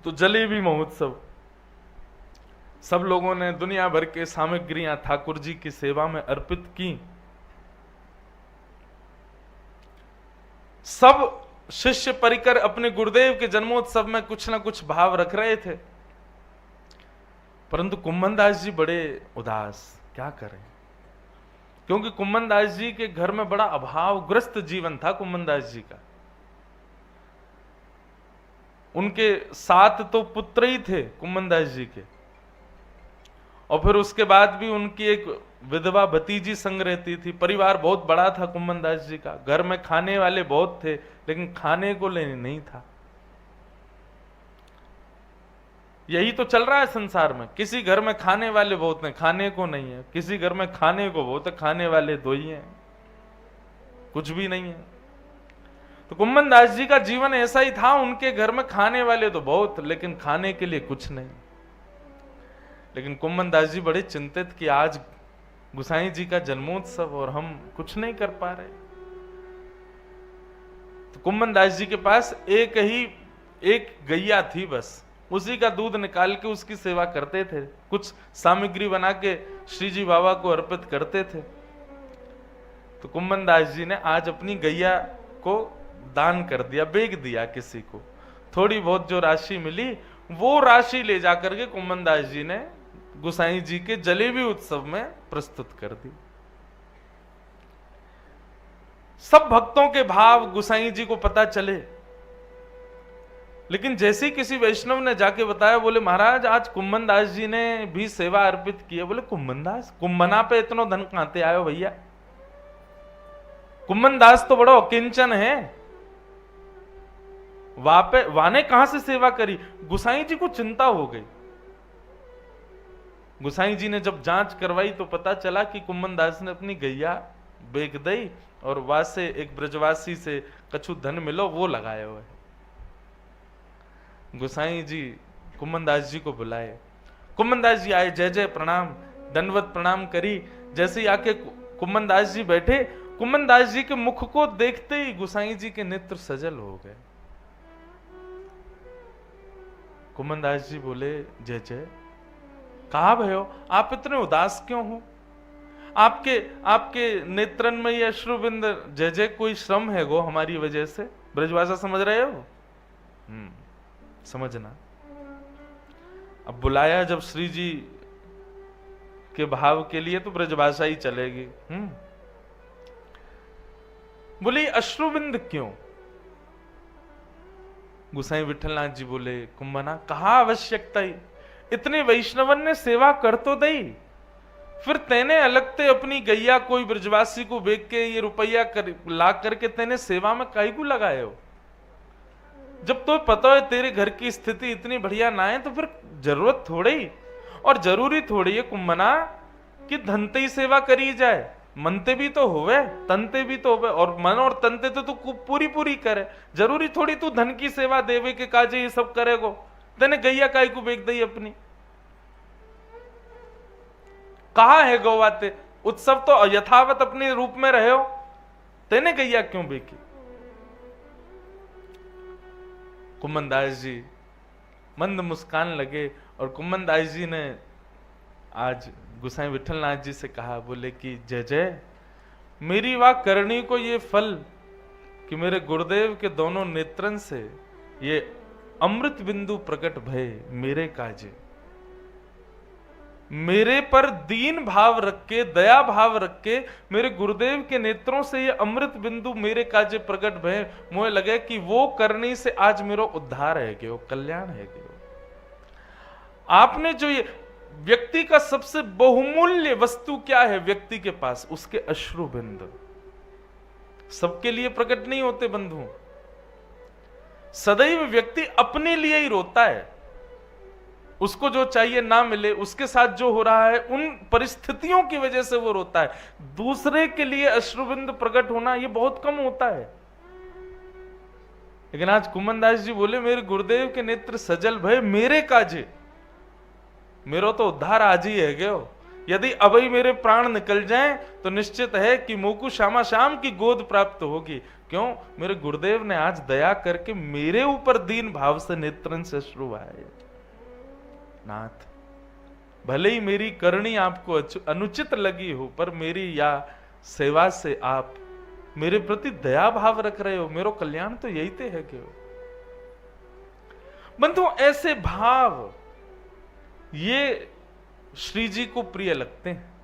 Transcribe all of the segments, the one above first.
तो जलेबी महोत्सव, सब लोगों ने दुनिया भर के सामग्रियां ठाकुर जी की सेवा में अर्पित की। सब शिष्य परिकर अपने गुरुदेव के जन्मोत्सव में कुछ ना कुछ भाव रख रहे थे, परंतु कुम्भन दास जी बड़े उदास, क्या करें, क्योंकि कुम्भन दास जी के घर में बड़ा अभावग्रस्त जीवन था। कुम्भन दास जी का, उनके 7 तो पुत्र ही थे कुम्भन दास जी के, और फिर उसके बाद भी उनकी एक विधवा भतीजी संग रहती थी। परिवार बहुत बड़ा था कुम्भन दास जी का, घर में खाने वाले बहुत थे, लेकिन खाने को लेने नहीं था। यही तो चल रहा है संसार में, किसी घर में खाने वाले बहुत हैं, खाने को नहीं है, किसी घर में खाने को बहुत है, खाने वाले 2 ही हैं, कुछ भी नहीं है। तो कुम्भन दास जी का जीवन ऐसा ही था, उनके घर में खाने वाले तो बहुत, लेकिन खाने के लिए कुछ नहीं। लेकिन कुम्भन दास जी बड़े चिंतित कि आज गुसाई जी का जन्मोत्सव और हम कुछ नहीं कर पा रहे। तो कुम्भन दास जी के पास एक गैया थी, बस उसी का दूध निकाल के उसकी सेवा करते थे, कुछ सामग्री बना के श्री जी बाबा को अर्पित करते थे। तो कुम्भन दास जी ने आज अपनी गैया को दान कर दिया, बेच दिया किसी को। थोड़ी बहुत जो राशि मिली वो राशि ले जाकर के कुम्भन दास जी ने गुसाई जी के जलेबी उत्सव में प्रस्तुत कर दी। सब भक्तों के भाव गुसाई जी को पता चले, लेकिन जैसे ही किसी वैष्णव ने जाके बताया, बोले महाराज आज कुम्भन दास जी ने भी सेवा अर्पित की है। बोले कुम्भन दास, कुंभना पे इतना धन कहां से आयो भैया, कुम्भन दास तो बड़ा किंचन है, वाने कहां से सेवा करी। गुसाई जी को चिंता हो गई। गुसाई जी ने जब जांच करवाई तो पता चला कि कुम्भन दास ने अपनी गैया बेच दी और वहां से एक ब्रजवासी से कछु धन मिलो वो लगाए हुए। गुसाई जी कुम्भन दास जी को बुलाए, कुम्भन दास जी आए, जय जय प्रणाम, दंडवत प्रणाम करी। जैसे ही आके कुम्भन दास जी बैठे, कुम्भन दास जी के मुख को देखते ही गुसाई जी के नेत्र सजल हो गए। कुम्भन दास जी बोले जय जय, कहा भयो आप इतने उदास क्यों हो, आपके नेत्रन में ये अश्रुबिंद, जय जय कोई श्रम है गो हमारी वजह से। ब्रजभाषा समझ रहे हो? समझना। अब बुलाया जब श्री जी के भाव के लिए तो ब्रजभाषा ही चलेगी। बोली अश्रुबिंद क्यों? गुसाई विठलनाथ जी बोले कुंभना, कहा आवश्यकता ही, इतने वैष्णवन ने सेवा कर तो दई, फिर तेने अलग ते अपनी गैया कोई ब्रजवासी को बेच के ये रुपया ला करके तेने सेवा में काहे को लगाए हो? जब तो पता है तेरे घर की स्थिति इतनी बढ़िया ना है तो फिर जरूरत थोड़ी और जरूरी थोड़ी है कुंभना कि धनते ही सेवा करी जाए, मनते भी तो होवे, तनते भी तो होवे, और मन और तनते तो तू पूरी पूरी करे। जरूरी थोड़ी तू धन की सेवा देवे के काजे ये सब करेगो। तेने गैया काय को बेच दी अपनी, कहा है गौवाते, उत्सव तो यथावत अपने रूप में रहे हो, तेने गैया क्यों बेची? कुम्भन दास जी मंद मुस्कान लगे और कुम्भन दास जी ने आज गुसाई विठलनाथ जी से कहा, बोले कि जय जय, मेरी वाह करनी को ये फल कि मेरे गुरुदेव के दोनों नेत्रन से ये अमृत बिंदु प्रकट भय मेरे काजे, मेरे पर दीन भाव रख के, दया भाव रख के मेरे गुरुदेव के नेत्रों से ये अमृत बिंदु मेरे काजे प्रकट भय। मुझे लगे कि वो करने से आज मेरा उद्धार है गयो, कल्याण है गयो। आपने जो ये व्यक्ति का सबसे बहुमूल्य वस्तु क्या है व्यक्ति के पास? उसके अश्रु बिंदु सबके लिए प्रकट नहीं होते बंधु। सदैव व्यक्ति अपने लिए ही रोता है, उसको जो चाहिए ना मिले, उसके साथ जो हो रहा है उन परिस्थितियों की वजह से वो रोता है। दूसरे के लिए अश्रुबिंद प्रकट होना ये बहुत कम होता है। लेकिन आज कुम्भन दास जी बोले मेरे गुरुदेव के नेत्र सजल भय मेरे काजे, मेरो तो उद्धार आज ही है गयो। यदि अभी मेरे प्राण निकल जाएं तो निश्चित है कि मोकू श्यामा श्याम की गोद प्राप्त होगी। क्यों? मेरे गुरुदेव ने आज दया करके मेरे ऊपर दीन भाव से नेत्रन से अश्रु आए। नाथ, भले ही मेरी करनी आपको अनुचित लगी हो, पर मेरी या सेवा से आप मेरे प्रति दया भाव रख रहे हो। मेरो कल्याण तो यही ते है कि बंधु, ऐसे भाव ये श्री जी को प्रिय लगते हैं।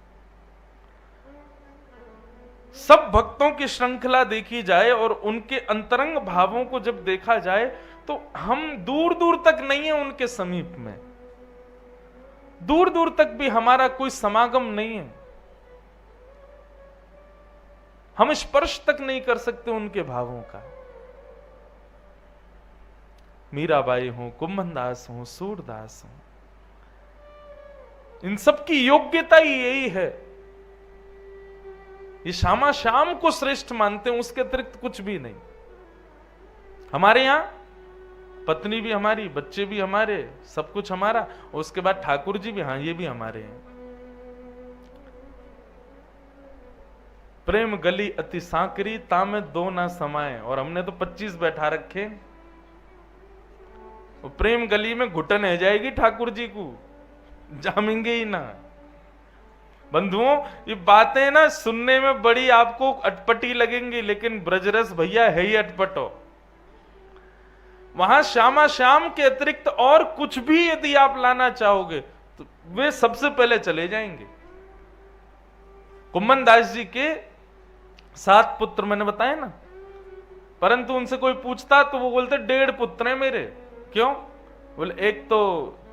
सब भक्तों की श्रृंखला देखी जाए और उनके अंतरंग भावों को जब देखा जाए तो हम दूर दूर तक नहीं है उनके समीप में, दूर दूर तक भी हमारा कोई समागम नहीं है, हम स्पर्श तक नहीं कर सकते उनके भावों का। मीराबाई हो, कुंभनदास हो, सूरदास हो, इन सब की योग्यता ही यही है, ये श्यामा श्याम को श्रेष्ठ मानते हैं, उसके अतिरिक्त कुछ भी नहीं। हमारे यहां पत्नी भी हमारी, बच्चे भी हमारे, सब कुछ हमारा, और उसके बाद ठाकुर जी भी, हाँ ये भी हमारे हैं। प्रेम गली अति सांकरी तामे दो ना समाए, और हमने तो 25 बैठा रखे। प्रेम गली में घुटन है जाएगी ठाकुर जी को, जामेंगे ही ना। बंधुओं, ये बातें ना सुनने में बड़ी आपको अटपटी लगेंगी, लेकिन ब्रजरस भैया है ही अटपटो। वहां श्यामा श्याम के अतिरिक्त और कुछ भी यदि आप लाना चाहोगे तो वे सबसे पहले चले जाएंगे। कुम्भनदास जी के 7 पुत्र मैंने बताए ना, परंतु उनसे कोई पूछता तो वो बोलते 1.5 पुत्र हैं मेरे। क्यों? बोले एक तो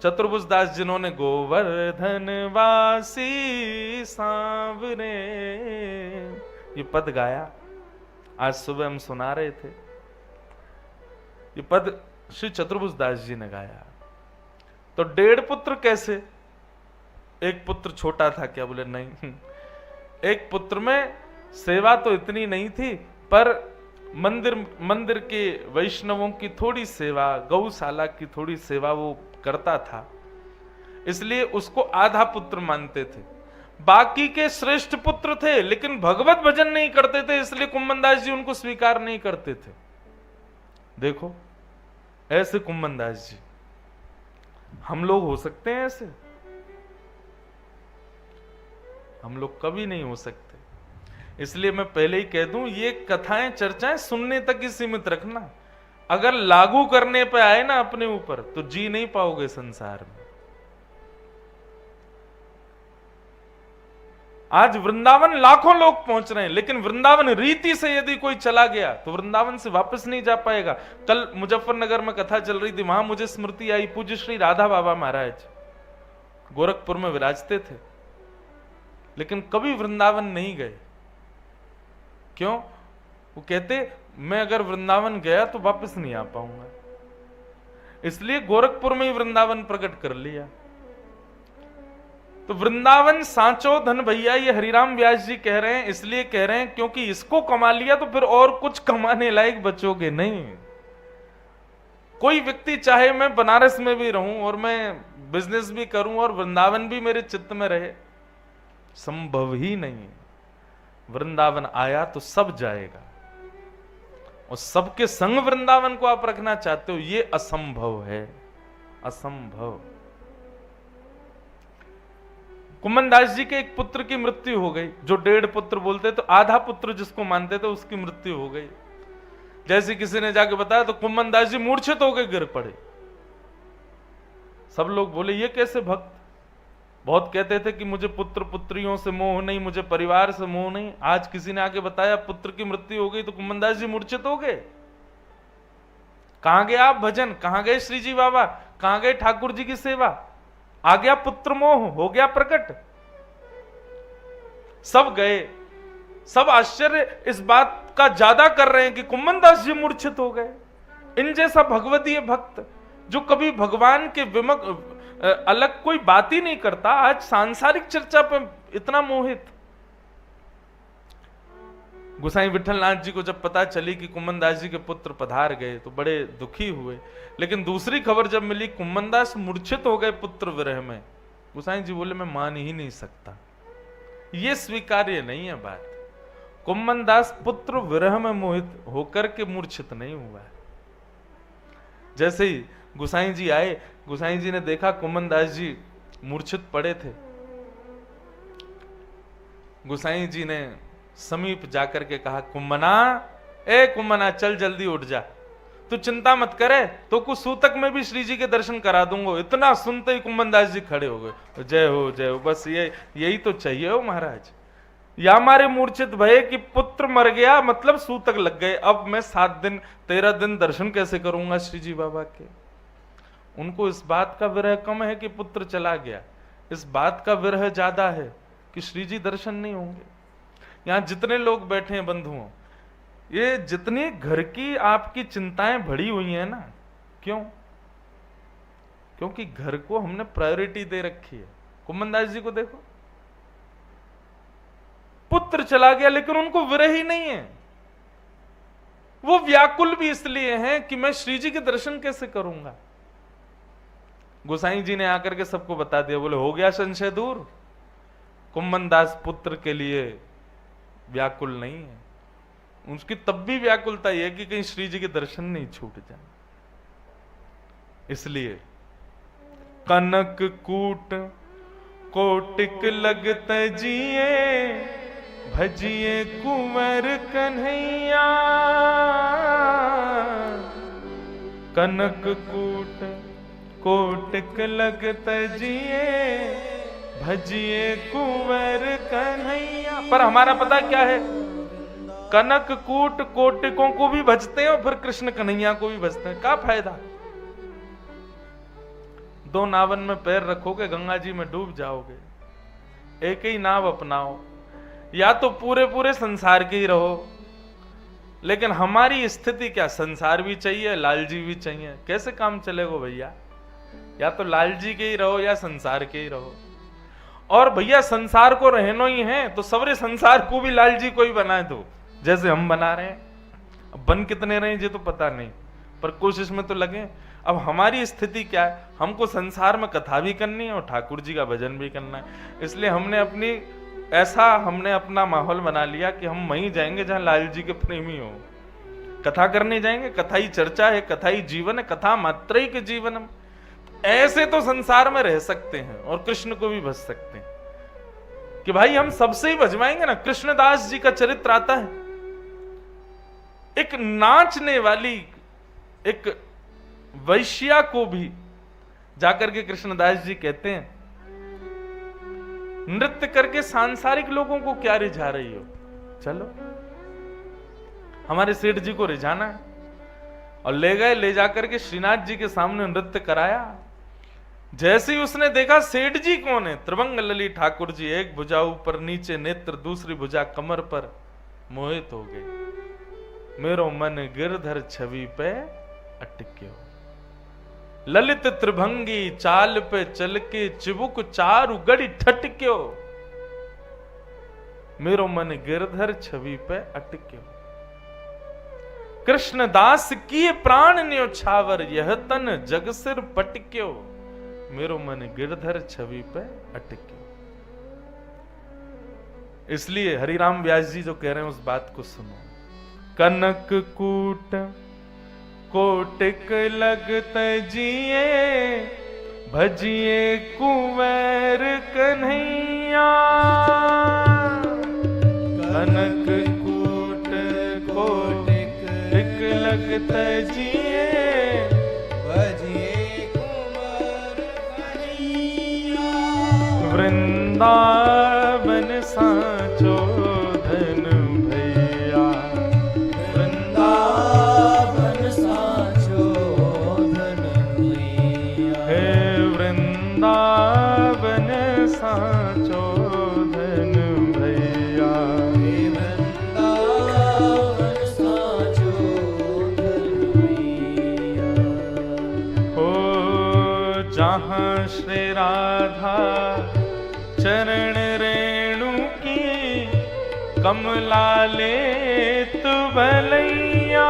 चतुर्भुज दास जिन्होंने गोवर्धन वासी सांवरे ये पद गाया, आज सुबह हम सुना रहे थे, ये पद श्री चतुर्भुज दास जी ने गाया। तो 1.5 पुत्र कैसे? एक पुत्र छोटा था क्या? बोले नहीं, एक पुत्र में सेवा तो इतनी नहीं थी, पर मंदिर के वैष्णवों की थोड़ी सेवा, गौशाला की थोड़ी सेवा वो करता था, इसलिए उसको आधा पुत्र मानते थे। बाकी के श्रेष्ठ पुत्र थे, लेकिन भगवत भजन नहीं करते थे, इसलिए कुम्भनदास जी उनको स्वीकार नहीं करते थे। देखो, ऐसे कुम्भनदास जी, हम लोग हो सकते हैं ऐसे? हम लोग कभी नहीं हो सकते। इसलिए मैं पहले ही कह दूं, ये कथाएं चर्चाएं सुनने तक ही सीमित रखना। अगर लागू करने पे आए ना अपने ऊपर तो जी नहीं पाओगे संसार में। आज वृंदावन लाखों लोग पहुंच रहे हैं, लेकिन वृंदावन रीति से यदि कोई चला गया तो वृंदावन से वापस नहीं जा पाएगा। कल मुजफ्फरनगर में कथा चल रही थी, वहां मुझे स्मृति आई, पूज्य श्री राधा बाबा महाराज गोरखपुर में विराजते थे, लेकिन कभी वृंदावन नहीं गए। क्यों? वो कहते मैं अगर वृंदावन गया तो वापस नहीं आ पाऊंगा, इसलिए गोरखपुर में ही वृंदावन प्रकट कर लिया। तो वृंदावन सांचो धन भैया, ये हरिराम व्यास जी कह रहे हैं, इसलिए कह रहे हैं क्योंकि इसको कमा लिया तो फिर और कुछ कमाने लायक बचोगे नहीं। कोई व्यक्ति चाहे मैं बनारस में भी रहूं और मैं बिजनेस भी करूं और वृंदावन भी मेरे चित्त में रहे, संभव ही नहीं। वृंदावन आया तो सब जाएगा, और सबके संग वृंदावन को आप रखना चाहते हो, ये असंभव है, असंभव। कुम्भनदास जी के एक पुत्र की मृत्यु हो गई, जो 1.5 पुत्र बोलते तो आधा पुत्र जिसको मानते थे उसकी मृत्यु हो गई। जैसे किसी ने जाके बताया तो कुम्भनदास जी मूर्छित होकर गिर पड़े। सब लोग बोले ये कैसे भक्त? बहुत कहते थे कि मुझे पुत्र पुत्रियों से मोह नहीं, मुझे परिवार से मोह नहीं। आज किसी ने आके बताया पुत्र की मृत्यु हो गई तो कुम्भनदास जी मूर्छित हो गए। कहां गए आप भजन? कहां गए श्री जी बाबा? कहां गए ठाकुर जी की सेवा? आ गया पुत्र मोह, हो गया प्रकट। सब गए। सब आश्चर्य इस बात का ज्यादा कर रहे हैं कि कुम्भनदास जी मूर्छित हो गए। इन जैसा भगवतीय भक्त जो कभी भगवान के विमुख अलग कोई बात ही नहीं करता, आज सांसारिक चर्चा पे इतना मोहित। गोसाई विठलनाथ जी को जब पता चली कि कुम्भनदास जी के पुत्र पधार गए तो बड़े दुखी हुए, लेकिन दूसरी खबर जब मिली कुम्भनदास मूर्छित हो गए पुत्र विरह में, गोसाई जी बोले मैं मान ही नहीं सकता, ये स्वीकार्य नहीं है बात। कुम्मन दास पुत्र विरह में मोहित होकर के मूर्छित नहीं हुआ है। जैसे ही गोसाई जी आए, गोसाई जी ने देखा कुम्मन दास जी मूर्छित पड़े थे। गोसाई जी ने समीप जाकर के कहा, कुम्मना, ए कुम्मना, चल जल्दी उठ जा, तू चिंता मत करे, तो कुछ सूतक में भी श्री जी के दर्शन करा दूंगा। इतना सुनते ही कुम्मन दास जी खड़े हो गए, जय हो जय हो, बस यही तो चाहिए हो महाराज। या हमारे मूर्छित भय कि पुत्र मर गया, मतलब सूतक लग गए, अब मैं 7 दिन 13 दिन दर्शन कैसे करूंगा श्री जी बाबा के। उनको इस बात का विरह कम है कि पुत्र चला गया, इस बात का विरह ज्यादा है कि श्री जी दर्शन नहीं होंगे। यहां जितने लोग बैठे हैं बंधुओं, ये जितनी घर की आपकी चिंताएं बढ़ी हुई हैं ना, क्यों? क्योंकि घर को हमने प्रायोरिटी दे रखी है। कुम्मन दास जी को देखो, पुत्र चला गया लेकिन उनको विरह ही नहीं है। वो व्याकुल भी इसलिए हैं कि मैं श्री जी के दर्शन कैसे करूंगा। गोसाई जी ने आकर के सबको बता दिया, बोले हो गया संशय दूर, कुम्मन दास पुत्र के लिए व्याकुल नहीं है। उसकी तब भी व्याकुलता यह कि कहीं श्री जी के दर्शन नहीं छूट जाए। इसलिए कनक कूट कोटिक लगत जिए, भजिए कुंवर कन्हैया। कनक कूट कोटिक लगत जिए, भजिए कुंवर कन्हैया। पर हमारा पता क्या है, कनक कूट कोटिकों को भी भजते हैं और फिर कृष्ण कन्हैया को भी भजते हैं। क्या फायदा? 2 नावन में पैर रखोगे, गंगा जी में डूब जाओगे। एक ही नाव अपनाओ, या तो पूरे पूरे संसार के ही रहो। लेकिन हमारी स्थिति क्या, संसार भी चाहिए, लाल जी भी चाहिए, कैसे काम चलेगा भैया? या तो लाल जी के ही रहो या संसार के ही रहो। और भैया संसार को रहना ही है तो सवरे संसार को भी लाल जी को ही बनाए दो, जैसे हम बना रहे हैं। अब बन कितने रहे ये तो पता नहीं, पर कोशिश में तो लगे। अब हमारी स्थिति क्या है, हमको संसार में कथा भी करनी है और ठाकुर जी का भजन भी करना है। इसलिए हमने अपना माहौल बना लिया कि हम वहीं जाएंगे जहां लाल जी के प्रेमी हो। कथा करने जाएंगे, कथा ही चर्चा है, कथा ही जीवन है, कथा मात्र ही के जीवन। ऐसे तो संसार में रह सकते हैं और कृष्ण को भी भज सकते हैं कि भाई हम सबसे ही भजवाएंगे ना। कृष्णदास जी का चरित्र आता है, एक नाचने वाली एक वैश्या को भी जाकर के कृष्णदास जी कहते हैं, नृत्य करके सांसारिक लोगों को क्या रिझा रही हो, चलो हमारे सेठ जी को रिझाना है। और ले गए, ले जाकर के श्रीनाथ जी के सामने नृत्य कराया। जैसे ही उसने देखा सेठ जी कौन है, त्रिभंग लली ठाकुर जी, एक भुजा ऊपर नीचे नेत्र, दूसरी भुजा कमर पर, मोहित हो गए। मेरो मन गिरधर छवि पे अटक्यो, ललित त्रिभंगी चाल पे चल के चिबुक चारु गड़ी ठटक्यो। मेरो मन गिरधर छवि पे अटक्यो। कृष्णदास की प्राण न्योछावर, यह तन जग सिर पटक्यो। मेरो मन गिरधर छवि पे अटक्यो। इसलिए हरिराम व्यास जी जो कह रहे हैं उस बात को सुनो। कनक कूट कोटिक लगत जिए, भजिए कुंवर कन्हैया। कनक कूट कोटिक लगत जिए, भजिए कुंवर कन्हैया। वृंदावन साचो धन भैया, वृंदावन साचो धन भैया। हे वृंदावन साचो धन भैया, हे वृंदावन साचो धन भैया। हो जहाँ श्री राधा चरण रेणु की, कमला लेत भलैया।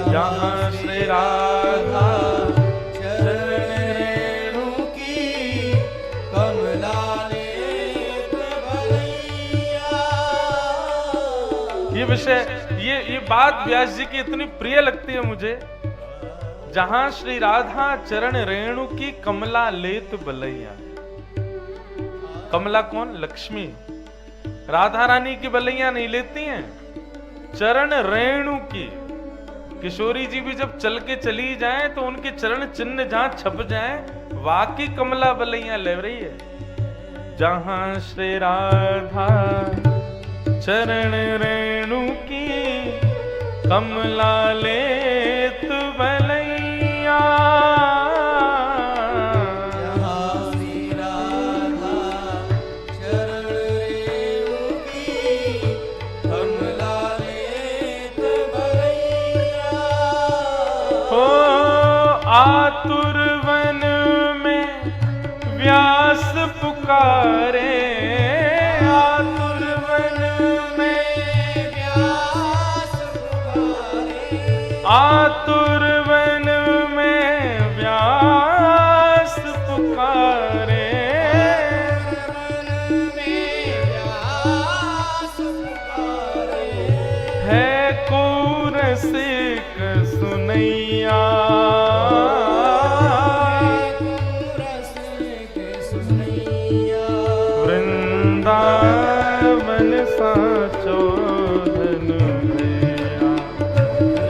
जहाँ श्री राधा चरण रेणु ये विषय, ये बात व्यास जी की इतनी प्रिय लगती है मुझे। जहां श्री राधा चरण रेणु की कमला लेत बलैया। कमला कौन? लक्ष्मी। राधा रानी की बलैया नहीं लेती हैं, चरण रेणु की। किशोरी जी भी जब चल के चली जाएं तो उनके चरण चिन्ह जहां छप जाएं, वाकई कमला बलैया ले रही है। जहां श्री राधा चरण रेणु की कमला लेत बलैया। आतुर वन में व्यास पुकारे, आतुर वन में व्यास पुकारे, आतुर वन में व्यास पुकारे, वन में व्यास पुकारे। है को रसिक सुनैया, वृंदावन साचो धन भैया,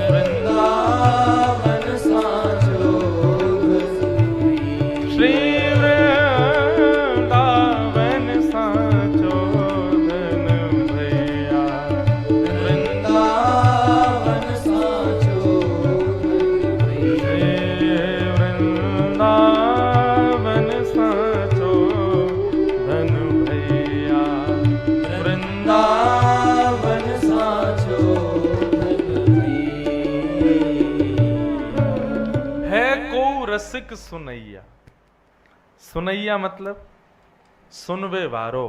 वृंदावन साचो धन भैया। श्री वृंदावन साचो धन भैया, वृंदावन साचो धन भैया। वृंदावन साचो धन भैया, वृंदावन साचो धन भैया। है को रसिक सुनैया। सुनैया मतलब सुनवे वारो।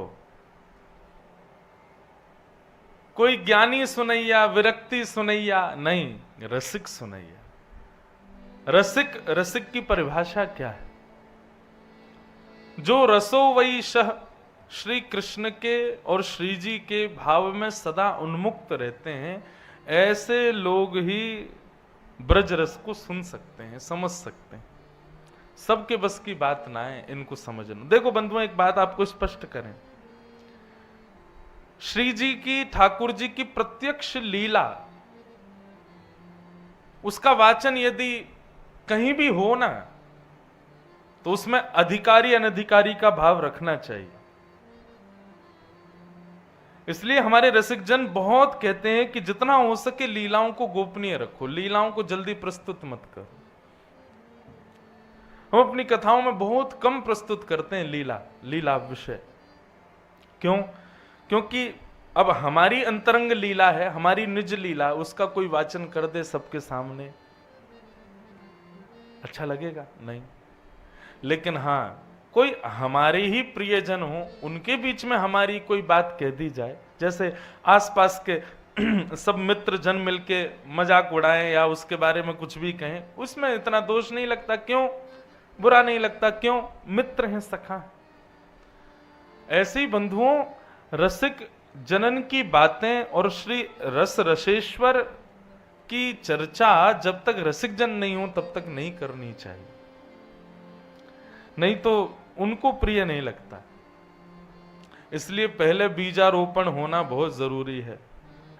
कोई ज्ञानी सुनैया, विरक्ति सुनैया नहीं, रसिक सुनैया। रसिक, रसिक की परिभाषा क्या है? जो रसो वही शह, श्री कृष्ण के और श्री जी के भाव में सदा उन्मुक्त रहते हैं, ऐसे लोग ही ब्रज रस को सुन सकते हैं, समझ सकते हैं। सबके बस की बात ना है इनको समझना। देखो बंधुओं, एक बात आपको स्पष्ट करें, श्री जी की, ठाकुर जी की प्रत्यक्ष लीला, उसका वाचन यदि कहीं भी हो ना, तो उसमें अधिकारी अनधिकारी का भाव रखना चाहिए। इसलिए हमारे रसिक जन बहुत कहते हैं कि जितना हो सके लीलाओं को गोपनीय रखो, लीलाओं को जल्दी प्रस्तुत मत करो। हम अपनी कथाओं में बहुत कम प्रस्तुत करते हैं लीला विषय। क्यों? क्योंकि अब हमारी अंतरंग लीला है, हमारी निज लीला, उसका कोई वाचन कर दे सबके सामने, अच्छा लगेगा? नहीं। लेकिन हाँ, कोई हमारे ही प्रियजन हो, उनके बीच में हमारी कोई बात कह दी जाए, जैसे आसपास के सब मित्र जन मिलके मजाक उड़ाएं या उसके बारे में कुछ भी कहें, उसमें इतना दोष नहीं लगता। क्यों? बुरा नहीं लगता। क्यों? मित्र हैं, सखा। ऐसे ही बंधुओं, रसिक जनन की बातें और श्री रस रसेश्वर की चर्चा जब तक रसिक जन नहीं हो तब तक नहीं करनी चाहिए, नहीं तो उनको प्रिय नहीं लगता। इसलिए पहले बीजारोपण होना बहुत जरूरी है।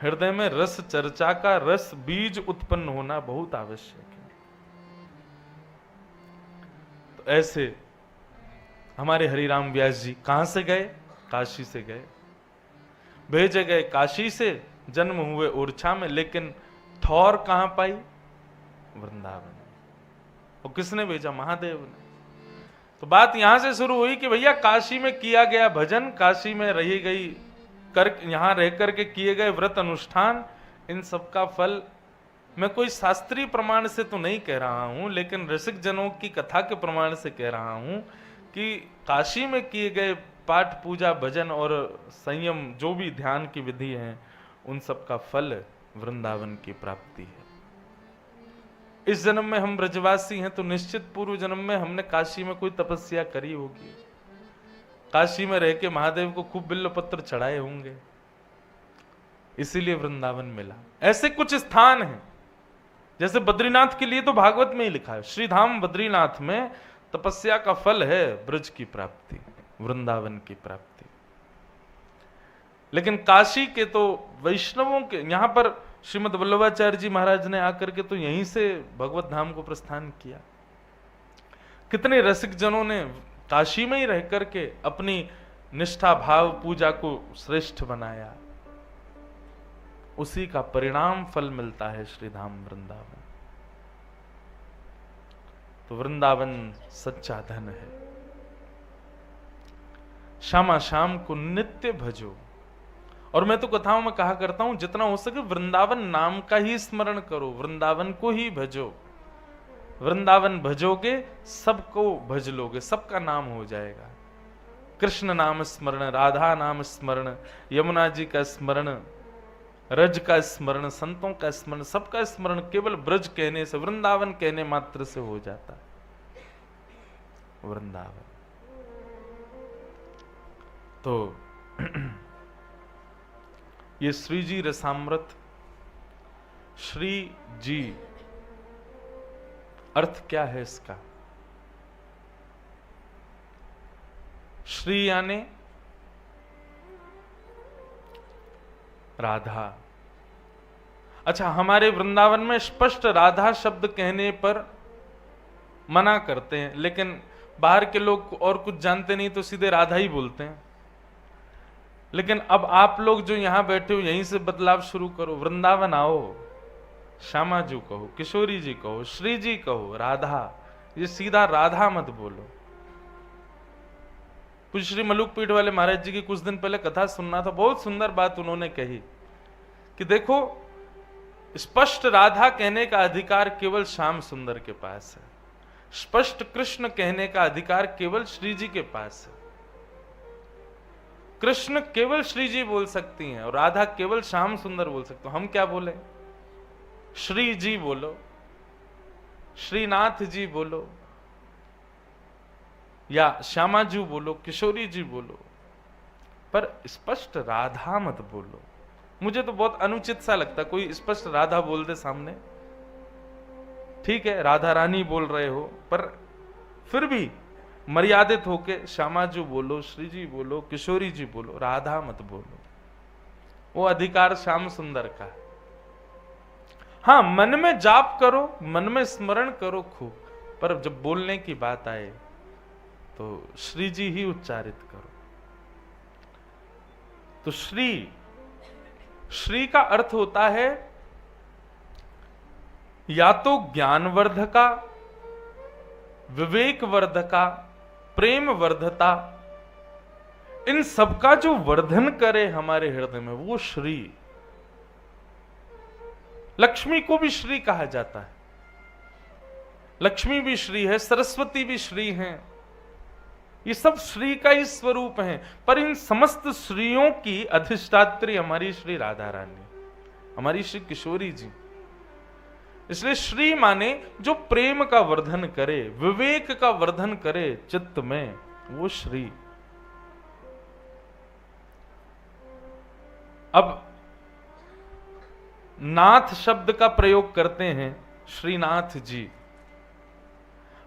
हृदय में रस चर्चा का रस बीज उत्पन्न होना बहुत आवश्यक है। तो ऐसे हमारे हरिराम व्यास जी कहां से गए? काशी से गए। भेजे गए काशी से, जन्म हुए ओरछा में, लेकिन ठौर कहां पाई? वृंदावन। और किसने भेजा? महादेव ने। तो बात यहां से शुरू हुई कि भैया काशी में किया गया भजन, काशी में रही गई यहां रह करके किए गए व्रत अनुष्ठान, इन सब का फल मैं कोई शास्त्रीय प्रमाण से तो नहीं कह रहा हूं, लेकिन रसिक जनों की कथा के प्रमाण से कह रहा हूं कि काशी में किए गए पाठ, पूजा, भजन और संयम, जो भी ध्यान की विधि है, उन सब का फल वृंदावन की प्राप्ति है। इस जन्म में हम ब्रजवासी हैं तो निश्चित पूर्व जन्म में हमने काशी में कोई तपस्या करी होगी, काशी में रह के महादेव को खूब बिल्व पत्र चढ़ाए होंगे। इसीलिए वृंदावन मिला। ऐसे कुछ स्थान हैं, जैसे बद्रीनाथ के लिए तो भागवत में ही लिखा है, श्रीधाम बद्रीनाथ में तपस्या का फल है ब्रज की प्राप्ति, वृंदावन की प्राप्ति। लेकिन काशी के तो वैष्णवों के, यहां पर श्रीमद् वल्लभाचार्य जी महाराज ने आकर के तो यहीं से भगवत धाम को प्रस्थान किया। कितने रसिक जनों ने काशी में ही रह करके अपनी निष्ठा भाव पूजा को श्रेष्ठ बनाया। उसी का परिणाम फल मिलता है श्रीधाम वृंदावन। तो वृंदावन सच्चा धन है। श्यामा श्याम को नित्य भजो। और मैं तो कथाओं में कहा करता हूं, जितना हो सके वृंदावन नाम का ही स्मरण करो, वृंदावन को ही भजो। वृंदावन भजोगे सबको भज लोगे, सबका नाम हो जाएगा। कृष्ण नाम स्मरण, राधा नाम स्मरण, यमुना जी का स्मरण, रज का स्मरण, संतों का स्मरण, सबका स्मरण केवल ब्रज कहने से, वृंदावन कहने मात्र से हो जाता है। वृंदावन तो ये श्री जी रसामृत, श्री जी अर्थ क्या है इसका? श्री यानी राधा। अच्छा, हमारे वृंदावन में स्पष्ट राधा शब्द कहने पर मना करते हैं, लेकिन बाहर के लोग और कुछ जानते नहीं तो सीधे राधा ही बोलते हैं। लेकिन अब आप लोग जो यहां बैठे हो यहीं से बदलाव शुरू करो, वृंदावन आओ, श्यामा जी कहो, किशोरी जी कहो, श्री जी कहो, राधा। ये सीधा राधा मत बोलो। कुछ श्री मलुक पीठ वाले महाराज जी की कुछ दिन पहले कथा सुनना था, बहुत सुंदर बात उन्होंने कही कि देखो, स्पष्ट राधा कहने का अधिकार केवल श्याम सुंदर के पास है, स्पष्ट कृष्ण कहने का अधिकार केवल श्री जी के पास है। कृष्ण केवल श्री जी बोल सकती हैं और राधा केवल श्याम सुंदर बोल सकते हो। हम क्या बोले? श्री जी बोलो, श्रीनाथ जी बोलो, या श्यामा जी बोलो, किशोरी जी बोलो, पर स्पष्ट राधा मत बोलो। मुझे तो बहुत अनुचित सा लगता कोई स्पष्ट राधा बोल दे सामने। ठीक है, राधा रानी बोल रहे हो, पर फिर भी मर्यादित होके श्यामा जी बोलो, श्री जी बोलो, किशोरी जी बोलो, राधा मत बोलो। वो अधिकार श्याम सुंदर का है। हाँ, मन में जाप करो, मन में स्मरण करो खूब, पर जब बोलने की बात आए तो श्री जी ही उच्चारित करो। तो श्री का अर्थ होता है या तो ज्ञानवर्धका, विवेकवर्धका, प्रेम वर्धता, इन सबका जो वर्धन करे हमारे हृदय में, वो श्री। लक्ष्मी को भी श्री कहा जाता है। लक्ष्मी भी श्री है, सरस्वती भी श्री हैं। ये सब श्री का ही स्वरूप हैं, पर इन समस्त श्रीयों की अधिष्ठात्री हमारी श्री राधा रानी, हमारी श्री किशोरी जी। इसलिए श्री माने जो प्रेम का वर्धन करे, विवेक का वर्धन करे चित्त में, वो श्री। अब नाथ शब्द का प्रयोग करते हैं श्रीनाथ जी।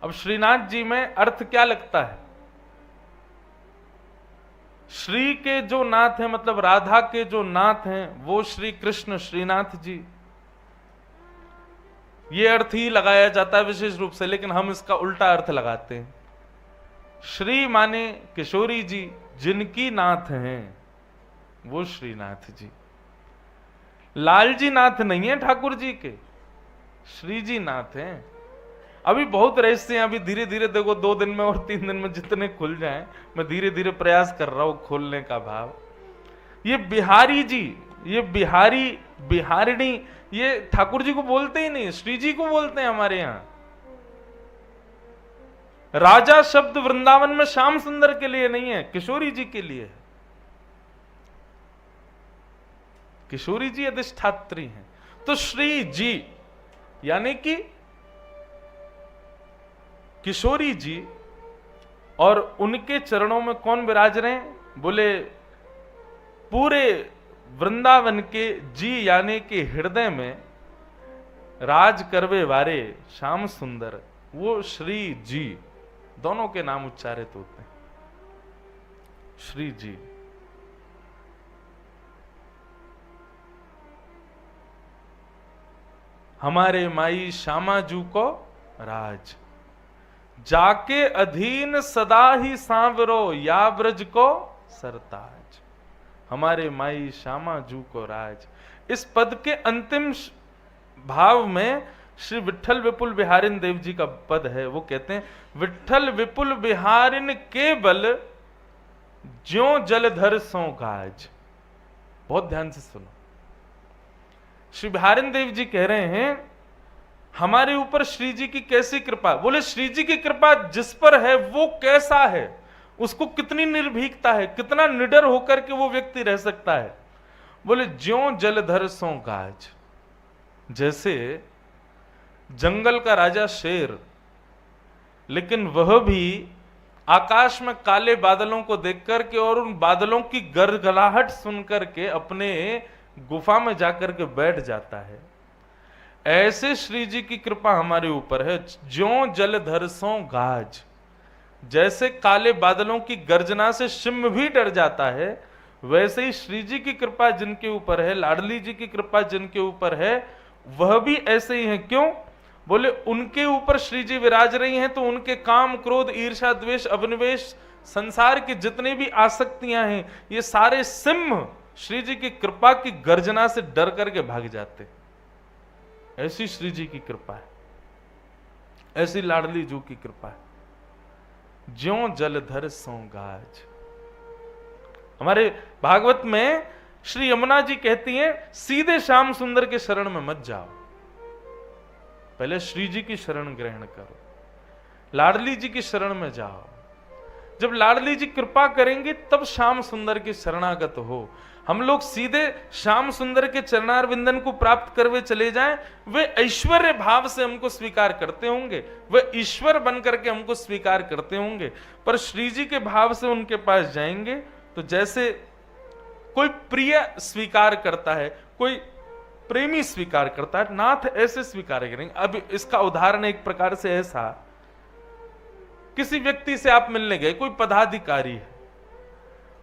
अब श्रीनाथ जी में अर्थ क्या लगता है? श्री के जो नाथ हैं, मतलब राधा के जो नाथ हैं, वो श्री कृष्ण श्रीनाथ जी। ये अर्थ ही लगाया जाता है विशेष रूप से, लेकिन हम इसका उल्टा अर्थ लगाते हैं। श्री माने किशोरी जी, जिनकी नाथ हैं वो श्रीनाथ जी। लाल जी नाथ नहीं है ठाकुर जी के, श्री जी नाथ हैं। अभी बहुत रहस्य हैं, अभी धीरे धीरे देखो 2 दिन में और 3 दिन में जितने खुल जाएं, मैं धीरे धीरे प्रयास कर रहा हूं खोलने का भाव। ये बिहारी जी, ये बिहारी, बिहारिणी, ये ठाकुर जी को बोलते ही नहीं, श्री जी को बोलते हैं हमारे यहां। राजा शब्द वृंदावन में श्याम सुंदर के लिए नहीं है, किशोरी जी के लिए है। किशोरी जी अधिष्ठात्री हैं। तो श्री जी यानी कि किशोरी जी, और उनके चरणों में कौन विराज रहे हैं? बोले पूरे वृंदावन के जी यानी कि हृदय में राज करवे वारे श्याम सुंदर, वो श्री जी, दोनों के नाम उच्चारित होते हैं, श्री जी। हमारे माई श्यामाजू को राज, जाके अधीन सदा ही सांवरो, या ब्रज को सरताज। हमारे माई श्यामाजू को राज। इस पद के अंतिम भाव में श्री विठल विपुल बिहारिन देव जी का पद है। वो कहते हैं, विठल विपुल बिहारिन के बल ज्यों जलधर सो गाज। बहुत ध्यान से सुनो, श्री बिहारिन देव जी कह रहे हैं हमारे ऊपर श्री जी की कैसी कृपा। बोले श्री जी की कृपा जिस पर है वो कैसा है, उसको कितनी निर्भीकता है, कितना निडर होकर के वो व्यक्ति रह सकता है। बोले ज्यों जलधर सो गाज, जैसे जंगल का राजा शेर, लेकिन वह भी आकाश में काले बादलों को देख करके और उन बादलों की गड़गड़ाहट सुन करके अपने गुफा में जाकर के बैठ जाता है। ऐसे श्री जी की कृपा हमारे ऊपर है, ज्यों जलधर सो गाज। जैसे काले बादलों की गर्जना से सिंह भी डर जाता है, वैसे ही श्री जी की कृपा जिनके ऊपर है, लाडली जी की कृपा जिनके ऊपर है, वह भी ऐसे ही हैं। क्यों? बोले उनके ऊपर श्री जी विराज रही हैं तो उनके काम, क्रोध, ईर्ष्या, द्वेष, अभिनिवेश, संसार की जितनी भी आसक्तियां हैं, ये सारे सिंह श्री जी की कृपा की गर्जना से डर करके भाग जाते। ऐसी श्री जी की कृपा है, ऐसी लाडली जू की कृपा है। ज्यों जलधर सो गाज। हमारे भागवत में श्री यमुना जी कहती हैं, सीधे श्याम सुंदर के शरण में मत जाओ, पहले श्री जी की शरण ग्रहण करो, लाडली जी की शरण में जाओ। जब लाडली जी कृपा करेंगे तब श्याम सुंदर के शरणागत हो। हम लोग सीधे श्याम सुंदर के चरणार विंदन को प्राप्त करवे चले जाएं, वे ऐश्वर्य भाव से हमको स्वीकार करते होंगे, वे ईश्वर बन करके हमको स्वीकार करते होंगे, पर श्री जी के भाव से उनके पास जाएंगे तो जैसे कोई प्रिय स्वीकार करता है, कोई प्रेमी स्वीकार करता है, नाथ ऐसे स्वीकार करेंगे। अब इसका उदाहरण एक प्रकार से ऐसा, किसी व्यक्ति से आप मिलने गए, कोई पदाधिकारी है,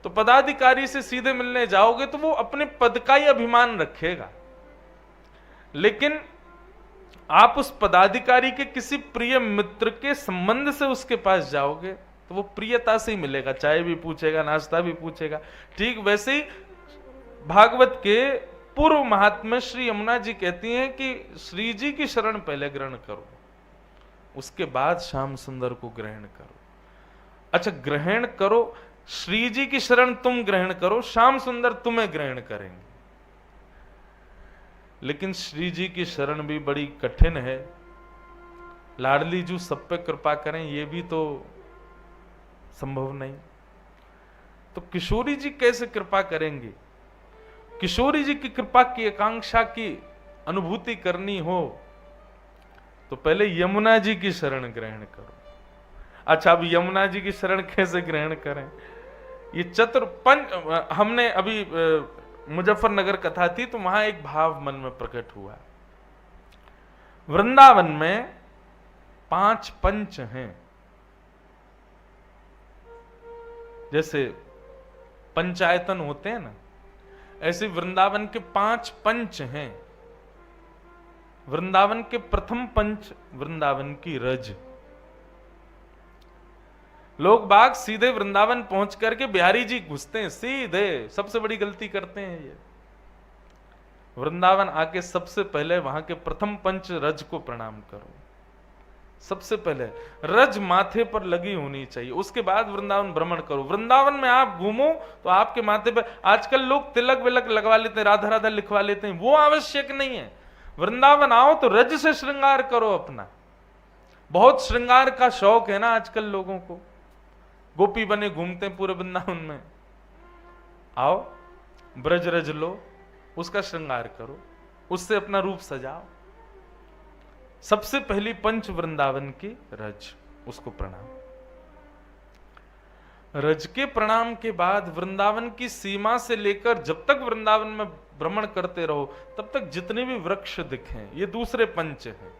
तो पदाधिकारी से सीधे मिलने जाओगे तो वो अपने पद का ही अभिमान रखेगा, लेकिन आप उस पदाधिकारी के किसी प्रिय मित्र के संबंध से उसके पास जाओगे तो वो प्रियता से ही मिलेगा, चाय भी पूछेगा, नाश्ता भी पूछेगा। ठीक वैसे ही भागवत के पूर्व महात्मा श्री यमुना जी कहती हैं कि श्री जी की शरण पहले ग्रहण करो, उसके बाद श्याम सुंदर को ग्रहण करो। अच्छा, ग्रहण करो, श्री जी की शरण तुम ग्रहण करो, श्याम सुंदर तुम्हें ग्रहण करेंगे। लेकिन श्री जी की शरण भी बड़ी कठिन है। लाडली जू सब पे कृपा करें ये भी तो संभव नहीं, तो किशोरी जी कैसे कृपा करेंगे? किशोरी जी की कृपा की आकांक्षा की अनुभूति करनी हो तो पहले यमुना जी की शरण ग्रहण करो। अच्छा, अब यमुना जी की शरण कैसे ग्रहण करें? ये चतुर्पंच, हमने अभी मुजफ्फरनगर कथा थी तो वहां एक भाव मन में प्रकट हुआ। वृंदावन में 5 पंच हैं, जैसे पंचायतन होते हैं ना, ऐसे वृंदावन के 5 पंच हैं। वृंदावन के प्रथम पंच वृंदावन की रज। लोग बाग सीधे वृंदावन पहुंच करके बिहारी जी घुसते हैं सीधे, सबसे बड़ी गलती करते हैं ये। वृंदावन आके सबसे पहले वहां के प्रथम पंच रज को प्रणाम करो। सबसे पहले रज माथे पर लगी होनी चाहिए, उसके बाद वृंदावन भ्रमण करो। वृंदावन में आप घूमो तो आपके माथे पर, आजकल लोग तिलक विलक लगवा लेते हैं, राधा राधा लिखवा लेते हैं, वो आवश्यक नहीं है। वृंदावन आओ तो रज से श्रृंगार करो अपना। बहुत श्रृंगार का शौक है ना आजकल लोगों को, गोपी बने घूमते हैं पूरे वृंदावन में। आओ ब्रज रज लो, उसका श्रृंगार करो, उससे अपना रूप सजाओ। सबसे पहली पंच वृंदावन की रज, उसको प्रणाम। रज के प्रणाम के बाद वृंदावन की सीमा से लेकर जब तक वृंदावन में भ्रमण करते रहो तब तक जितने भी वृक्ष दिखें, ये दूसरे पंच हैं।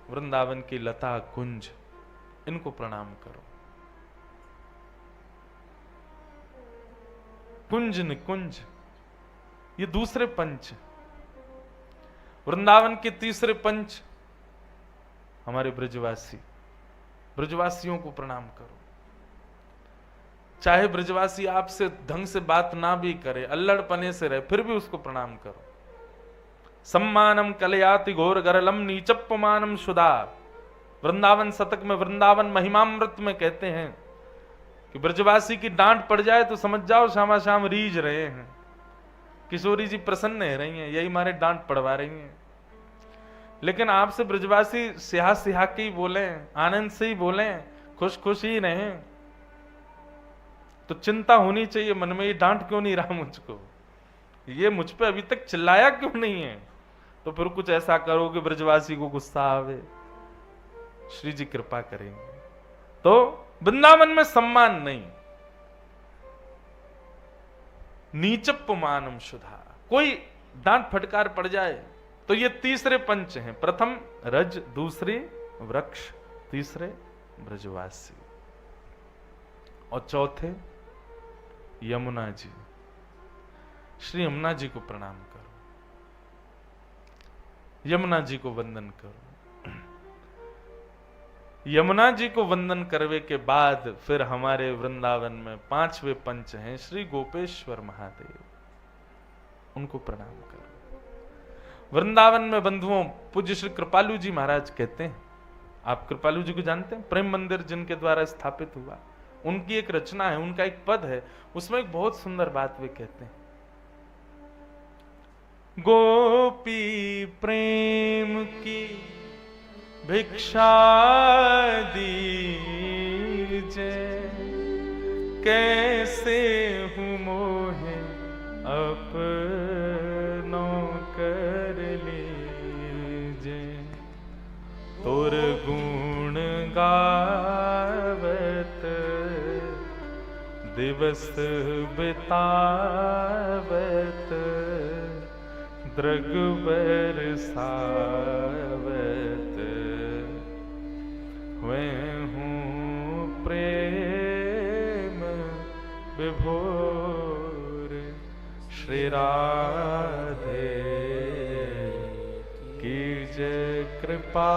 वृंदावन की लता कुंज, इनको प्रणाम करो। कुंज निकुंज, ये दूसरे पंच। वृंदावन के तीसरे पंच हमारे ब्रजवासी, ब्रजवासियों को प्रणाम करो। चाहे ब्रजवासी आपसे ढंग से बात ना भी करे, अल्लड़पने से रहे, फिर भी उसको प्रणाम करो। सम्मानम कलयाति घोर गरलम नीचप्पमानम सुधा। वृंदावन शतक में, वृंदावन महिमामृत में कहते हैं कि ब्रजवासी की डांट पड़ जाए तो समझ जाओ श्यामा श्याम रीझ रहे हैं, किशोरी जी प्रसन्न है रही हैं, यही मारे डांट पड़वा रही हैं। लेकिन आपसे ब्रजवासी सिहा सिहा के ही बोले, आनंद से ही बोले, खुश खुश ही रहें, तो चिंता होनी चाहिए मन में, ये डांट क्यों नहीं रहा मुझको, ये मुझ पे अभी तक चिल्लाया क्यों नहीं है। तो फिर कुछ ऐसा करो कि ब्रजवासी को गुस्सा आवे, श्री जी कृपा करेंगे। तो वृंदावन में सम्मान नहीं, नीचप्पमानम सुधा, कोई डांट फटकार पड़ जाए तो ये तीसरे पंच हैं। प्रथम रज, दूसरे वृक्ष, तीसरे ब्रजवासी, और चौथे यमुना जी। श्री यमुना जी को प्रणाम करो, यमुना जी को वंदन करो। यमुना जी को वंदन करने के बाद फिर हमारे वृंदावन में पांचवे पंच हैं श्री गोपेश्वर महादेव, उनको प्रणाम करो। वृंदावन में बंधुओं पूज्य श्री कृपालु जी महाराज कहते हैं, आप कृपालु जी को जानते हैं, प्रेम मंदिर जिनके द्वारा स्थापित हुआ, उनकी एक रचना है, उनका एक पद है, उसमें एक बहुत सुंदर बात वे कहते हैं, गोपी प्रेम की भिक्षा दीजे, कैसे हूँ मोहे अपनों कर लीजे, तोर गुण गावत दिवस बितावत, दृग बरसावत, मैं हूँ प्रेम विभोर, श्री राधे की जय कृपा।